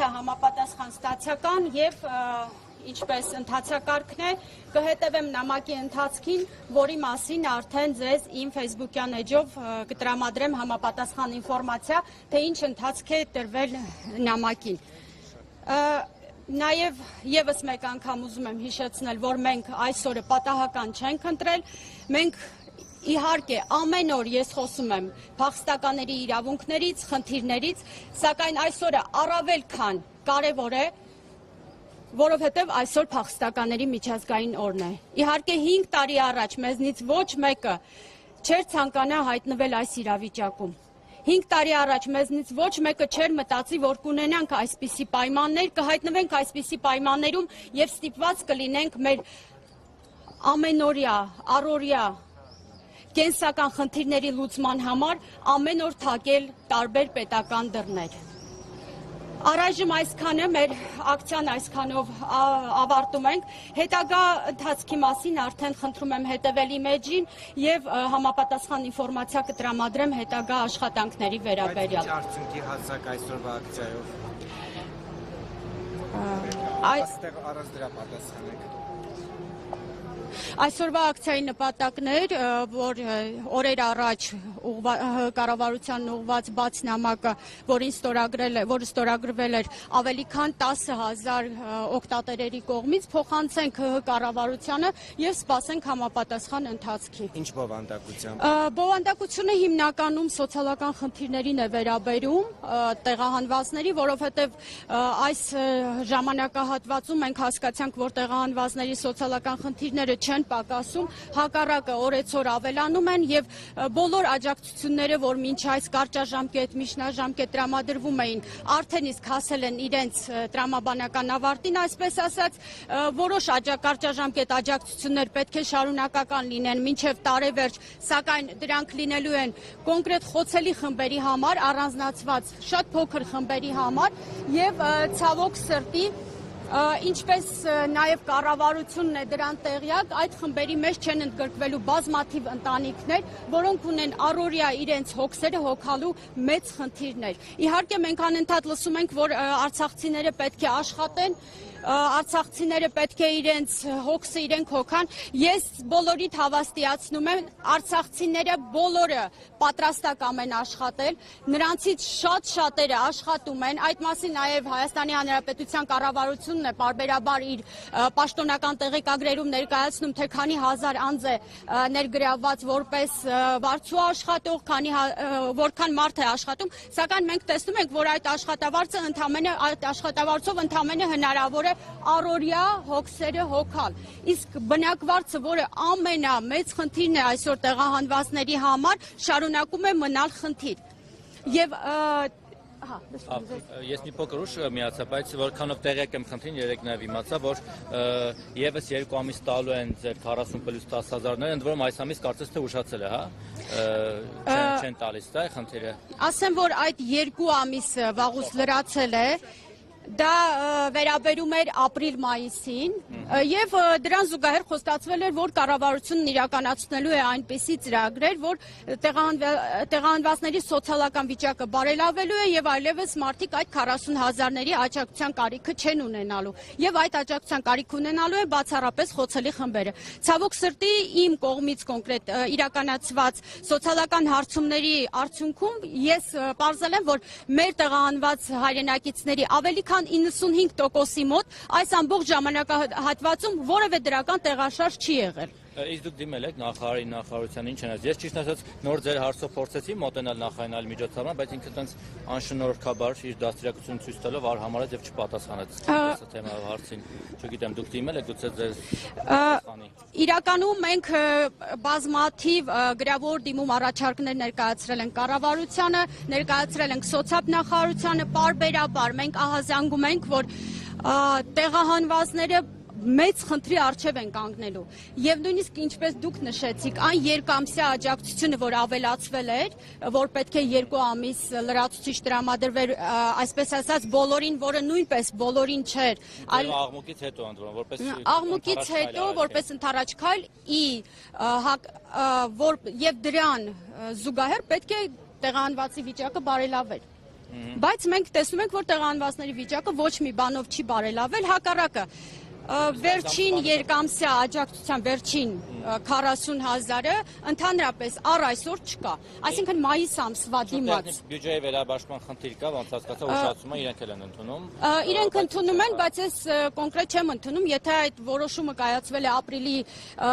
է համապատասխան ստացիական եւ ինչպես ընթացակարգն է, կհետևեմ նամակի ընթացքին, որի մասին արդեն ձեզ իմ Facebook-յան էջով կտրամադրեմ համապատասխան ինֆորմացիա, թե ինչ ընթացք է տրվել նամակին։ Նաև եւս մեկ անգամ ուզում եմ հիշեցնել, որ մենք այսօրը պատահական չենք ընտրել, մենք իհարկե ամեն օր ես խոսում եմ փախստականների իրավունքներից, խնդիրներից, սակայն այսօրը առավել քան կարևոր է, որովհետև այսօր փախստականների միջազգային օրն է։ Իհարկե 5 տարի առաջ մեզնից ոչ մեկը չէր ցանկանա հայտնվել այս իրավիճակում։ 5 տարի առաջ մեզնից ոչ մեկը չէր մտածի, որ կունենանք այսպիսի պայմաններ, կհայտնվենք այսպիսի պայմաններում եւ ստիպված կլինենք մեր ամենօրյա, առօրյա կենսական խնդիրների լուծման համար ամեն օր թակել տարբեր պետական դռներ։ Առայժմ այսքանը, մեր ակցիան այսքանով ավարտում ենք, հետագա ընթացքի մասին արդեն խնդրում եմ հետևել իմ էջին եւ համապատասխան ինֆորմացիա կտրամադրեմ հետագա աշխատանքների վերաբերյալ։ Բայց արդյունքի հասակ այսօրվա ակցիայով։ Այստեղ առանց դրա պատասխանեք։ Այսօրվա ակցիայի նպատակն էր, որ օրեր առաջ կառավարությանն ուղղված բաց նամակը, որը ստորագրվել էր ավելի քան 10,000 օգտատերերի կողմից, փոխանցենք ՀՀ կառավարությանը եւ սպասենք համապատասխան ընթացքի։ Ինչ բովանդակությամբ։ Բովանդակությունը հիմնականում սոցիալական խնդիրներին է վերաբերում, տեղահանվածների, որովհետեւ այս ժամանակահատվածում մենք հասկացանք, որ տեղահանվածների սոցիալական խնդիրները չեն պակասում, հակառակը օրեցօր ավելանում են եւ բոլոր աջակցությունները, որ մինչ այս կարճաժամկետ, միջնաժամկետ տրամադրվում էին, արդեն իսկ հասել են իրենց տրամաբանական ավարտին, այսպես ասած, որոշ կարճաժամկետ աջակցություններ պետք է շարունակական լինեն մինչեւ տարեվերջ, սակայն դրանք լինելու են կոնկրետ խոցելի խմբերի համար, առանձնացված շատ փոքր խմբերի համար եւ ցավոք սրտի ինչպես նաև կառավարությունն է դրան տեղյակ, այդ խմբերի մեջ չեն ընդգրկվելու բազմաթիվ ընտանիքներ, որոնք ունեն առօրյա իրենց հոգսերը հոգալու մեծ խնդիրներ։ Իհարկե մենք անընդհատ լսում ենք, որ արցախցիները պետք է աշխատեն, արցախցիները պետք է իրենց հոգսը իրենք հոգան։ Ես բոլորիդ հավաստիացնում եմ, արցախցիները բոլորը պատրաստական են աշխատել, նրանցից շատերը աշխատում են, այդ մասին նաև Հայաստանի Հանրապետության կառավարությունն է պարբերաբար իր պաշտոնական տեղեկագրերում ներկայացնում, թե քանի հազար անձ է ներգրավված որպես վարձու աշխատող, որքան մարդ է աշխատում, սակայն մենք տեսնում ենք, որ այդ աշխատավարձով ընդամենը հնարավոր է առօրյա հոգսերը հոգալ։ Իսկ բնակվարձը, որը ամենամեծ խնդիրն է այսօր տեղահանվածների համար, շարունակում է մնալ խնդիր։ Եւ Ես մի փոքր ուշ միացա, բայց որքանով տեղյակ եմ խնդրին, երեք նաև իմացա, որ եւս 2 ամիս տալու են ձեր 40 + 10,000-ները, ընդ որում այս ամիս կարծես թե ուշացել է, հա։ Չեն տալիս, դա է խնդիրը։ Ասեմ, որ այդ 2 ամիսը վաղուց լրացել է, դա վերաբերում էր ապրիլ-մայիսին եւ դրան զուգահեռ խոստացվել էր, որ կառավարությունն իրականացնելու է այնպիսի ծրագրեր, որ տեղահանվածների սոցիալական վիճակը բարելավելու է եւ այլևս մարդիկ այդ 40,000-ների աջակցության կարիքը չեն ունենալու եւ այդ աջակցության կարիք ունենալու է բացառապես խոցելի խմբերը։ Ցավոք սրտի իմ կողմից կոնկրետ իրականացված սոցիալական հարցումների արդյունքում ես պարզել եմ, որ մեր տեղահանված հայրենակիցների ավելի քան 95%-ի մոտ այս ամբողջ ժամանակահատվածում որևէ դրական տեղաշարժ չի եղել։ Իսկ դուք դիմել եք նախարարության ինչ են ասել։ Ես ճիշտ ասած նոր ձեր հարցով փորձեցի մոտենալ նախարարին միջոցառման, բայց ինքը տենց անշնորհքաբար իր դաստիարակությունը ցույց տալով արհամարեց եւ չպատասխանեց այս թեմայով հարցին։ Չգիտեմ, դուք դիմել եք գուցե ձեր պատասխանի։ Իրականում մենք բազմաթիվ գրավոր դիմում առաջարկներ ներկայացրել ենք կառավարությանը, ներկայացրել ենք սոցիալ նախարարությանը, պարբերաբար մենք ահազանգում ենք, որ տեղահանվածները մեծ խնդրի առջև են կանգնելու եւ նույնիսկ ինչպես դուք նշեցիք, այն երկամսյա աջակցությունը, որ ավելացվել էր, որ պետք է 2 ամիս լրացուցիչ տրամադրվեր, այսպես ասած բոլորին, որը նույնպես բոլորին չէր, այլ աղմուկից հետո ընդ որում որպես աղմուկից հետո որպես ընդառաջ քայլ եւ դրան զուգահեռ պետք է տեղահանվածի վիճակը բարելավեր։ Բայց մենք տեսնում ենք, որ տեղահանվածների վիճակը ոչ մի բանով չի բարելավել, հակառակը վերջին երկամսյա աջակցության վերջին 40,000-ը ընդհանրապես առ այսօր չկա։ Այսինքն մայիս ամսվա դիմաց։ Բյուջեի վերաբաշխման խնդիր կա, ոնց հասկացա, ուշացումը իրենք էլ են ընդունում։ Իրենք ընդունում են, բայց ես կոնկրետ չեմ ընդունում, եթե այդ որոշումը կայացվել է ապրիլի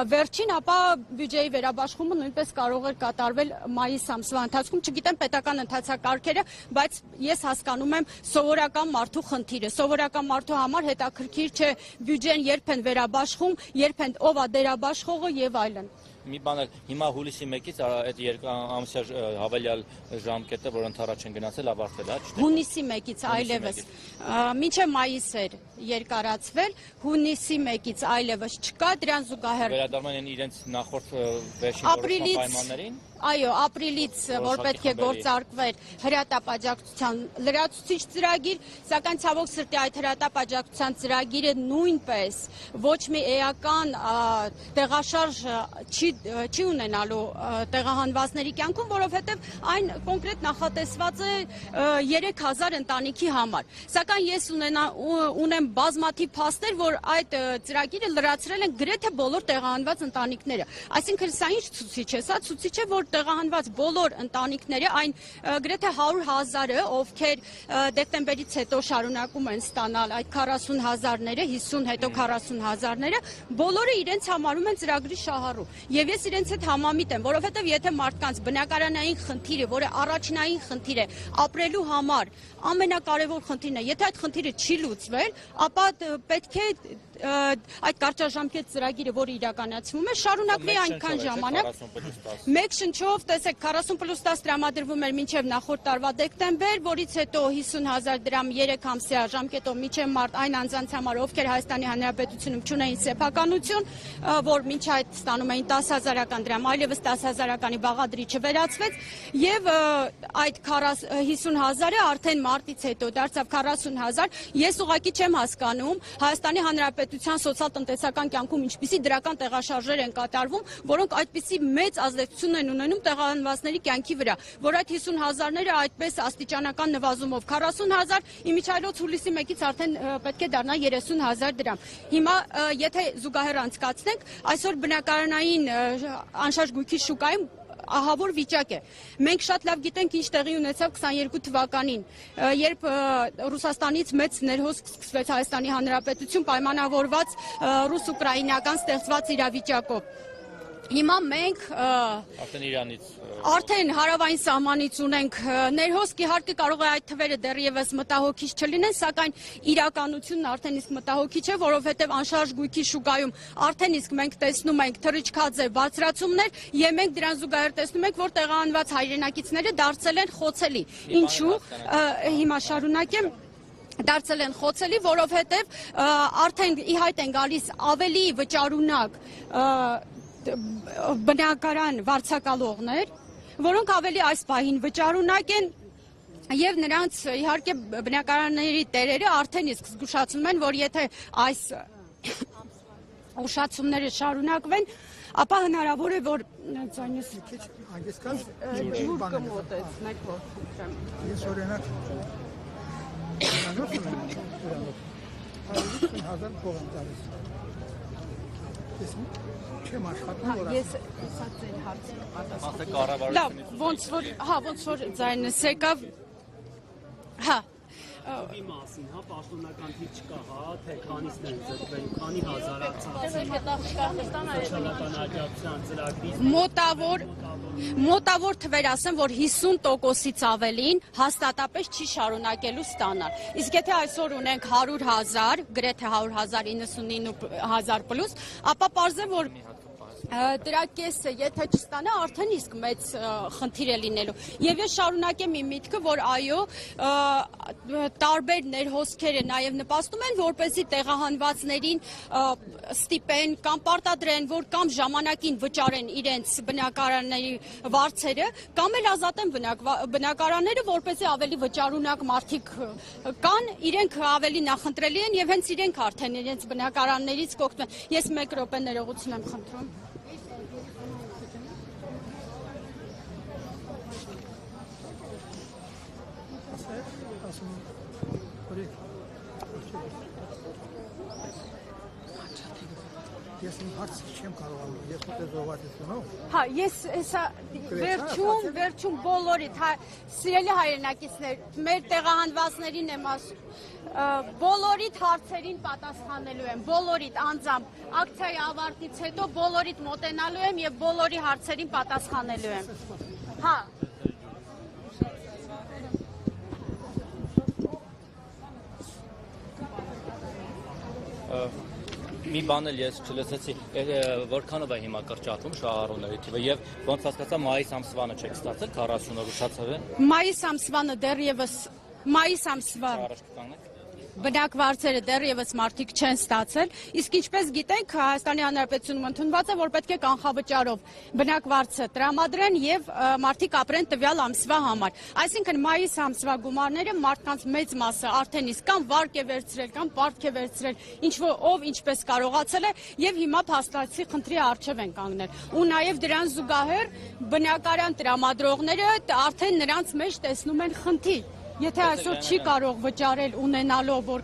վերջին, ապա բյուջեի վերաբաշխումը նույնպես կարող էր կատարվել մայիս ամսվա ընթացքում, չգիտեմ պետական ընթացակարգերը, բայց ես հասկանում եմ սովորական մարդու խնդիրը։ Սովորական մարդու համար հետաքրքիր չէ բյուջեն երբ են վերաբաշխում, երբ են ով է դերաբաշխողը եւ այլն։ Մի բան էլ հիմա հուլիսի 1-ից այդ երկամսյա հավելյալ ժամկետը, որ ընդառաջ են գնացել, ավարտվել է, չէ՞։ Հունիսի 1-ից այլևս մինչև մայիս էր երկարացվել, հունիսի 1-ից այլևս չկա, դրան զուգահեռ վերադառնում են իրենց նախորդ վերջին որոշման պայմաններին։ Այո, ապրիլից, որ պետք է գործարկվեր հրատապաջակցության լրացուցիչ ծրագիր, սակայն ցավոք սրտի այդ հրատապաջակցության ծրագիրը նույնպես ոչ մի էական տեղաշարժ չի ունենալու տեղահանվածների կյանքում, որովհետև այն կոնկրետ նախատեսված է 3000 ընտանիքի համար։ Սակայն ես ունեմ բազմաթիվ փաստեր, որ այդ ծրագիրը լրացրել են գրեթե բոլոր տեղահանված ընտանիքները։ Այսինքն սա ինչ ցուցիչ է, սա ցուցիչ է, որ տեղահանված բոլոր ընտանիքները, այն գրեթե 100,000-ը, ովքեր դեկտեմբերից հետո շարունակում են ստանալ այդ 40,000-ները, 50 հետո 40,000-ները, բոլորը իրենց համարում են ծրագրի շահառու։ Եվ ես իրենց հետ համամիտ եմ, որովհետև եթե մարդկանց բնակարանային խնդիրը, որը առաջնային խնդիր է ապրելու համար, ամենակարևոր խնդիրն է, եթե այդ խնդիրը չի լուծվել, ապա պետք է այդ կարճաժամկետ ծրագիրը, որը իրականացվում է, շարունակվի այնքան ժամանակ։ Մեկ շնչով, տեսեք, 40+10 տրամադրվում էր մինչև նախորդ տարվա դեկտեմբեր, որից հետո 50,000 դրամ 3 ամսյա ժամկետով մինչև մարտ այն անձանց համար, ովքեր Հայաստանի Հանրապետությունում չունեին սեփականություն, որ մինչ այդ ստանում էին 10,000-ական դրամ, այլևս 10,000-ականի բաղադրիչը վերացվեց, եւ այդ 50,000-ը արդեն մարտից հետո դարձավ 40,000։ Ես ուղղակի չեմ հասկանում Հայաստանի Հանրապետության սոցիալ-տնտեսական կյանքում ինչպիսի դրական տեղաշարժեր են կատարվում, որոնք այդպիսի մեծ ազդեցություն են ունենում տեղահանվածների կյանքի վրա, որ այդ 50,000-ները այդպես աստիճանական նվազումով 40,000, իմիջիայլոց հուլիսի 1-ից արդեն պետք է դառնա 30,000 դրամ։ Հիմա եթե զուգահեռ անցկացնենք, այսօր բնակարանային անշարժ գույքի շուկայում ահավոր վիճակ է։ Մենք շատ լավ գիտենք ինչ տեղի ունեցավ 22 թվականին, երբ Ռուսաստանից մեծ ներհոսք սկսվեց Հայաստանի Հանրապետություն պայմանավորված ռուս-ուկրաինական ստեղծված իրավիճակով։ Հիմա մենք արդեն հարավային սահմանից ունենք ներհոսք, իհարկե կարող է այդ թվերը դեռևս մտահոգիչ չլինեն, սակայն իրականությունն արդեն իսկ մտահոգիչ է, որովհետև անշարժ գույքի շուկայում արդեն իսկ մենք տեսնում ենք թռիչքաձե բարձրացումներ եւ մենք դրան զուգահեռ տեսնում ենք, որ տեղահանված հայրենակիցները դարձել են խոցելի։ Ինչու՞։ Հիմա շարունակեմ։ Դարձել են խոցելի, որովհետև արդեն ի հայտ են գալիս ավելի վճարունակ բնակարան վարձակալողներ, որոնք ավելի այս պահին վճարունակ են եւ նրանց իհարկե բնակարանների տերերը արդեն իսկ զգուշացնում են, որ եթե այս ուշացումները շարունակվեն, ապա հնարավոր է, որ ձայնս կմոտեցնեք, որ խնդրեմ։ Ես օրինակ չեմ աշխատում, որ Ես սա ձեր հարցին պատասխան։ Լավ, ոնց որ ձայնս եկավ, հա։ Մասին, հա, պաշտոնական թիվ չկա, հա, թե քանիսն են զրկվել, քանի հազար Մոտավոր թվեր ասեմ, որ 50%-ից ավելին հաստատապես չի շարունակելու ստանալ։ Իսկ եթե այսօր ունենք 100,000, գրեթե 100,000, 99,000 պլյուս, ապա պարզ է, որ դրա կեսը, եթե չստանա, արդեն իսկ մեծ խնդիր է լինելու։ Եվ ես շարունակեմ իմ միտքը, որ այո, տարբեր ներհոսքերը նաև նպաստում են, որպեսզի տեղահանվածներին ստիպեն կամ պարտադրեն, որ կամ ժամանակին վճարեն իրենց բնակարանների վարձերը, կամ էլ азատեն բնակարանները, որպեսզի ավելի վճարունակ մարդիկ կան, իրենք ավելի նախընտրելի են եւ հենց իրենք արդեն իրենց բնակարաններից կօգտվեն։ Ես 1 րոպե ներողություն եմ խնդրում։ ասում որ ես իմ հարցը չեմ կարողանում, ես ուտեզողացությունով։ Հա, ես հեսա վերջում բոլորիդ, սիրելի հայրենակիցներ, մեր տեղահանվածներին եմ ասում, բոլորիդ հարցերին պատասխանելու եմ, բոլորիդ անձամբ, ակցիայի ավարտից հետո բոլորիդ մոտենալու եմ և բոլորի հարցերին պատասխանելու եմ։ Հա։ Մի բան էլ ես չլսեցի, որքանով է հիմա կրճատվում շահառուների թիվը եւ ոնց հասկացա մայիս ամսվանը չեք ստացել 40 օր ուշացավ է։ Մայիս ամսվանը դեռևս մայիս ամսվան Առաջ կկանգնեք։ բնակվարձերը դեռևս մարդիկ չեն ստացել, իսկ ինչպես գիտենք Հայաստանի Հանրապետությունում ընդունված է, որ պետք է կանխավճարով բնակվարձը տրամադրեն եւ մարդիկ ապրեն տվյալ ամսվա համար։ Այսինքն մայիս ամսվա գումարները մարդկանց մեծ մասը արդեն իսկ կամ վարկ է վերցրել, կամ պարտք է վերցրել, ով ինչպես կարողացել է եւ հիմա փաստացի խնդրի առջև են կանգնել։ Ու նաեւ դրան զուգահեռ բնակարան տրամադրողները արդեն նրանց մեջ տեսնում են խնդիր։ Եթե այսօր չի կարող վճարել ունենալով, որ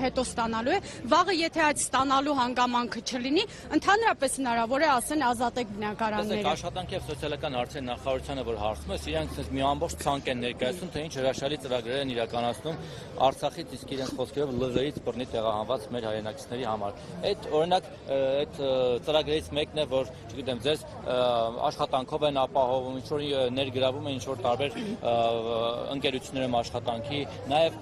հետո ստանալու է, վաղը եթե այդ ստանալու հանգամանքը չլինի, ընդհանրապես հնարավոր է ասեն ազատեք բնակարանները։ Աշխատանքի եւ սոցիալական հարցերի նախարարությանը որ հարցում է, իրանք մի ամբողջ ցանկ են ներկայացնում, թե ինչ հրաշալի ծրագրեր են իրականացնում Արցախից, իսկ իրենց խոսքերով լվերից բռնի տեղահանված մեր հայրենակիցների համար։ Այդ օրինակ այդ ծրագրերից մեկն է, որ, չգիտեմ, ձեզ աշխատանքով են ապահովում, ինչ որ ներգրավում են ինչ որ տարբեր ընկերություններ աշխատանքի, նաև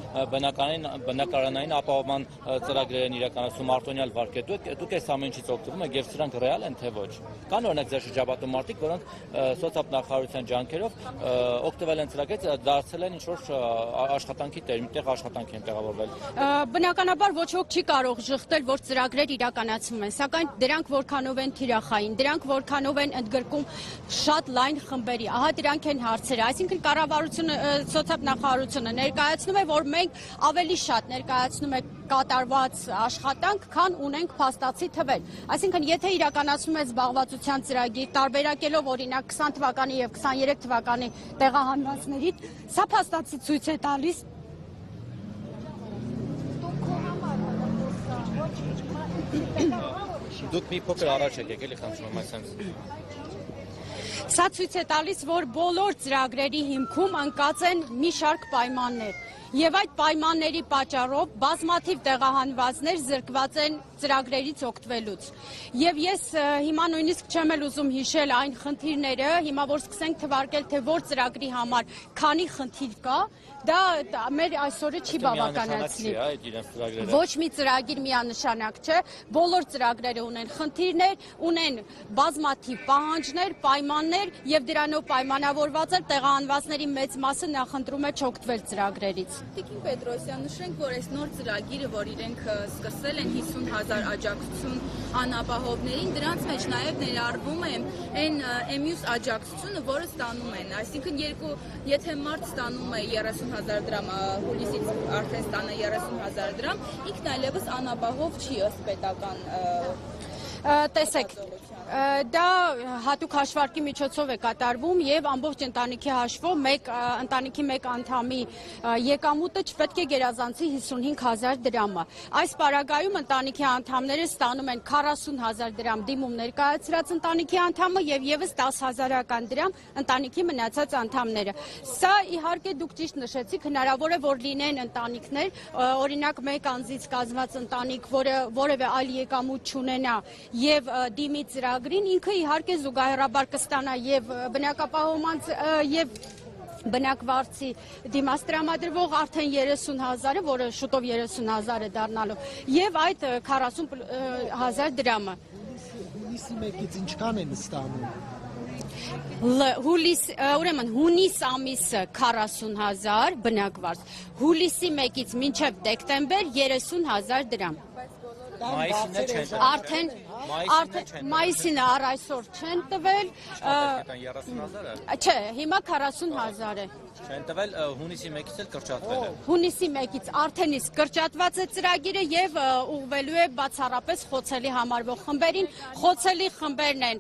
բնակարանային ապահովման ծրագրեր են իրականացում արտոնյալ վարկեր։ Դուք այս ամեն ինչից օգտվում եք եւ սրանք ռեալ են թե ոչ։ Կան օրինակ ձեր շրջապատում մարդիկ, որոնք սոցիալ-նախարարության ջանքերով օգտվել են ծրագրից, դարձել են ինչ-որ աշխատանքի տեր, միտեղ աշխատանք են տեղավորվել։ Բնականաբար ոչ ոք չի կարող ժխտել, որ ծրագրեր իրականացվում են, սակայն դրանք որքանով են թիրախային, դրանք որքանով են ընդգրկում շատ լայն խմբերի։ Ահա դրանք են հարցերը։ Այսինքն կառավարությունը սոցիալ-նախարարությունը ներկայացնում է, որ մենք ավելի շատ ներկայացնում ենք կատարված աշխատանք, քան ունենք փաստացի թվեր։ Այսինքն, եթե իրականացնում է զբաղվածության ծրագիր, տարբերակելով օրինակ 20 թվականի եւ 23 թվականի տեղահանվածների, սա փաստացի ցույց է տալիս Դուք մի փոքր առաջ եք եկել, խնդրում եմ այսպես։ Սա ցույց է տալիս, որ բոլոր ծրագրերի հիմքում ընկած են մի շարք պայմաններ։ Եվ այդ պայմանների պատճառով բազմաթիվ տեղահանվածներ զրկված են ծրագրերից օգտվելուց։ Եվ ես հիմա նույնիսկ չեմ էլ ուզում հիշել այն խնդիրները, հիմա որ սկսենք թվարկել, թե որ ծրագրի համար քանի խնդիր կա, դա մեր այսօրը չի բավականացնի։ Ոչ մի ծրագիր միանշանակ չէ, բոլոր ծրագրերը ունեն խնդիրներ, ունեն բազմաթիվ պահանջներ, պայմաններ եւ դրանով պայմանավորված է տեղահանվածների մեծ մասը նախընտրում է չօգտվել ծրագրերից։ Տիկին Պետրոսյան, նշենք, որ այս նոր ծրագիրը, որ իրենք սկսել են 50,000 աջակցություն անապահովներին, դրանց մեջ նաև ներառվում է այն մյուս աջակցությունը, որը ստանում են։ Այսինքն եթե մարդ ստանում է 30,000 դրամ, հուլիսից արդեն ստանա 30,000 դրամ, ինքն այլևս անապահով չի ըստ պետական տեսեք, դա հատուկ հաշվարկի միջոցով է կատարվում եւ ամբողջ ընտանիքի հաշվով ընտանիքի մեկ անդամի եկամուտը չպետք է գերազանցի 55,000 դրամը։ Այս պարագայում ընտանիքի անդամները ստանում են 40,000 դրամ դիմում ներկայացրած ընտանիքի անդամը եւ եւս 10,000 դրամ ընտանիքի մնացած անդամները։ Սա իհարկե դուք ճիշտ նշեցիք, հնարավոր է որ լինեն ընտանիքներ, օրինակ մեկ անձից կազմված ընտանիք, որը որևէ այլ եկամուտ չունենա եւ դիմի ծրագրին, ինքը իհարկե զուգահեռաբար կստանա եւ բնակապահովման եւ բնակվարձի դիմաց տրամադրվող արդեն 30,000-ը, որը շուտով 30,000 է դառնալու, եւ այդ 40,000 դրամը։ Հուլիսի 1-ից ինչքան են ստանում։ Ուրեմն հունիս ամիսը 40,000 բնակվարձ, հուլիսի 1-ից մինչև դեկտեմբեր 30,000 դրամ։ Արդեն մայիսին առ այսօր չեն տվել, չէ, հիմա 40,000 է։ Չեն տվել հունիսի 1-ից էլ կրճատվել է։ Հունիսի 1-ից արդեն իսկ կրճատված է ծրագիրը եւ ուղղվելու է բացառապես խոցելի համարվող խմբերին։ Խոցելի խմբերն են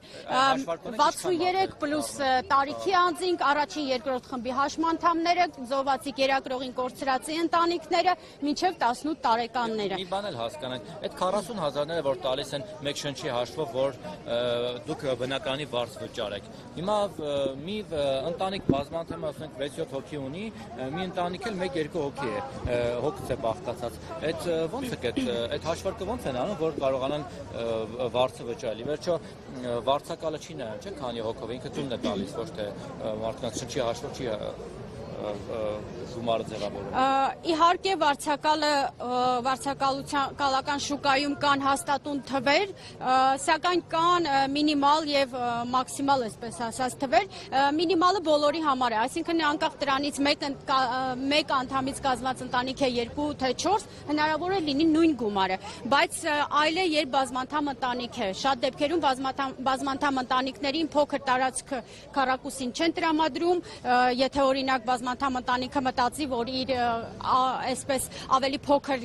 63 պլյուս տարիքի անձինք, առաջին երկրորդ խմբի հաշմանդամները, զոհվածի կերակրողին կորցրածի ընտանիքները, մինչև 18 տարեկանները։ Մի բան էլ հասկանանք, այդ 40,000-ները, որ տալիս են մեկ շնչի հաշվով, որ դուք բնականի վարձ վճարեք։ Հիմա մի ընտանիք բազմանդամ, ասենք 6-7 հոգի ունի, մի ընտանիք էլ 1-2 հոգի է, հոգուց է բաղկացած։ Այդ ոնց է այդ հաշվարկը ոնց են անում, որ կարողանան վարձը վճարել։ Վերջո վարձակալը չի նայում, չէ՞, քանի հոգով ինքը տունն է տալիս, ոչ թե մարդկանց շնչի հաշվով չի գումարը ձևավորում։ Իհարկե վարձակալական շուկայում կան հաստատուն թվեր, սակայն կան մինիմալ եւ մաքսիմալ, այսպես ասած, թվեր։ Մինիմալը բոլորի համար է, այսինքն անկախ դրանից մեկ անդամից կազմված ընտանիք է 2 թե 4, հնարավոր է լինի նույն գումարը, բայց այլ է, երբ բազմանդամ ընտանիք է։ Շատ դեպքերում բազմանդամ ընտանիքներին փոքր տարածք քառակուսին չեն տրամադրում, եթե օրինակ բազմանդամ ընտանիքը մտածի, որ իր այսպես ավելի փոքր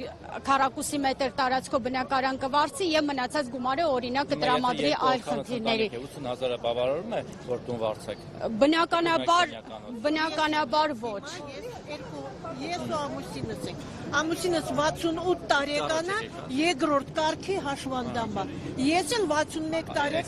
քառակուսի մետր տարածքով բնակարան կվարձի եւ մնացած գումարը օրինակ կտրամադրի այլ խնդիրների։ 80,000-ը բավարարում է, որ տուն վարձեք։ Բնականաբար ոչ։ Ես ու ամուսինս ենք։ Ամուսինս 68 տարեկան է, երկրորդ կարգի հաշվանդամ է։ Ես էլ 61 տարեկան